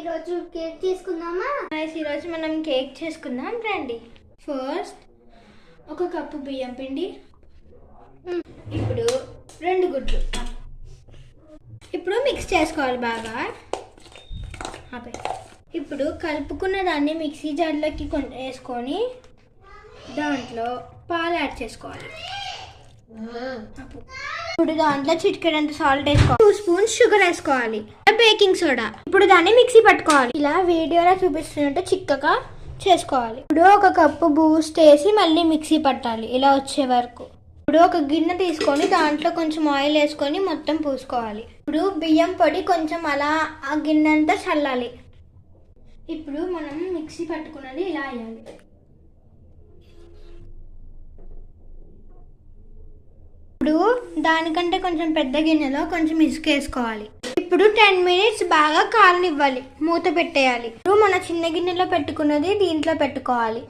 ఈరోజు కేక్ చేసుకుందామా? ఈరోజు మనం కేక్ చేసుకుందాం రండి. ఫస్ట్ ఒక కప్పు బియ్యం పిండి, ఇప్పుడు 2 గుడ్లు, ఇప్పుడు మిక్స్ చేసుకోవాలి బాగా. ఇప్పుడు కలుపుకున్న దాన్ని మిక్సీ జార్లోకి వేసుకొని దాంట్లో పాలు యాడ్ చేసుకోవాలి. ఇప్పుడు దాంట్లో చిటికెడంత సాల్ట్ వేసుకోవాలి, 2 స్పూన్స్ షుగర్ వేసుకోవాలి, బేకింగ్ సోడా. ఇప్పుడు దాన్ని మిక్సీ పట్టుకోవాలి. ఇలా వీడియోలో చూపిస్తున్నట్టు చిక్కగా చేసుకోవాలి. ఇప్పుడు ఒక కప్పు బూస్ట్ వేసి మళ్ళీ మిక్సీ పట్టాలి ఇలా వచ్చే వరకు. ఇప్పుడు ఒక గిన్నె తీసుకొని దాంట్లో కొంచెం ఆయిల్ వేసుకొని మొత్తం పూసుకోవాలి. ఇప్పుడు బియ్యం పొడి కొంచెం అలా ఆ గిన్నె అంతా చల్లాలి. ఇప్పుడు మనం మిక్సీ పట్టుకున్నది ఇలా వేయాలి. ఇప్పుడు దానికంటే కొంచెం పెద్ద గిన్నెలో కొంచెం ఇసుక వేసుకోవాలి. ఇప్పుడు 10 మినిట్స్ బాగా కాలనివ్వాలి, మూత పెట్టేయాలి. ఇప్పుడు మన చిన్న గిన్నెలో పెట్టుకున్నది దీంట్లో పెట్టుకోవాలి.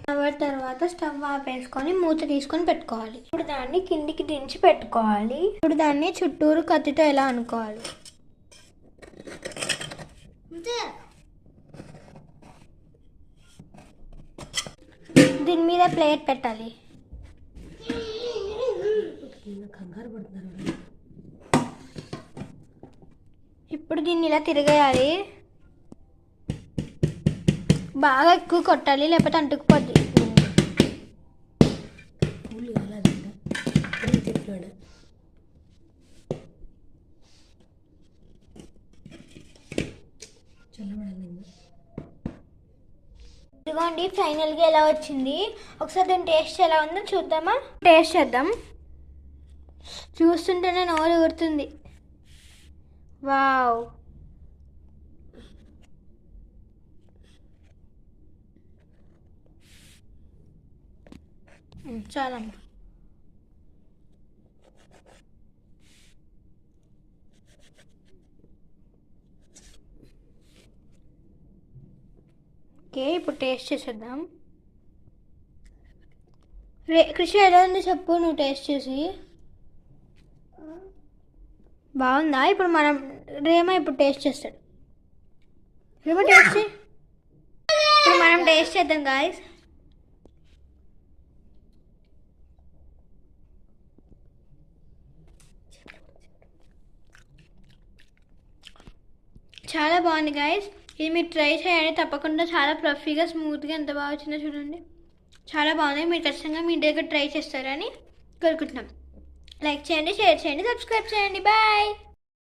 తర్వాత స్టవ్ ఆపేసుకొని మూత తీసుకొని పెట్టుకోవాలి. ఇప్పుడు దాన్ని కిందికి దించి పెట్టుకోవాలి. ఇప్పుడు దాన్ని చుట్టూరు కత్తితో ఎలా అనుకోవాలి. దీని మీద ప్లేట్ పెట్టాలి. ఇప్పుడు దీన్ని ఇలా తిరగేయాలి. బాగా ఎక్కువ కొట్టాలి లేకపోతే అంటుకుపోద్ది. ఇదిగోండి ఫైనల్గా ఎలా వచ్చింది. ఒకసారి దీని టేస్ట్ ఎలా ఉందో చూద్దామా? టేస్ట్ చేద్దాం. చూస్తుంటేనే నోరు ఊరుతుంది. వావ్, చాలమ్మా. ఓకే, ఇప్పుడు టేస్ట్ చేసేద్దాం. కృషి ఎలా ఉంది చెప్పు నువ్వు టేస్ట్ చేసి. బాగుందా? ఇప్పుడు మనం రేమా ఇప్పుడు టేస్ట్ చేస్తాడు. రేమా టేస్ట్ ఇప్పుడు మనం టేస్ట్ చేద్దాం గాయస్. చాలా బాగుంది గాయస్. ఇది మీరు ట్రై చేయండి తప్పకుండా. చాలా ఫ్లఫీగా స్మూత్గా ఎంత బాగా వచ్చిందో చూడండి. చాలా బాగుంది. మీరు ఖచ్చితంగా మీ దగ్గర ట్రై చేస్తారని కోరుకుంటున్నాం. లైక్ చేయండి, షేర్ చేయండి, సబ్స్క్రైబ్ చేయండి. బాయ్.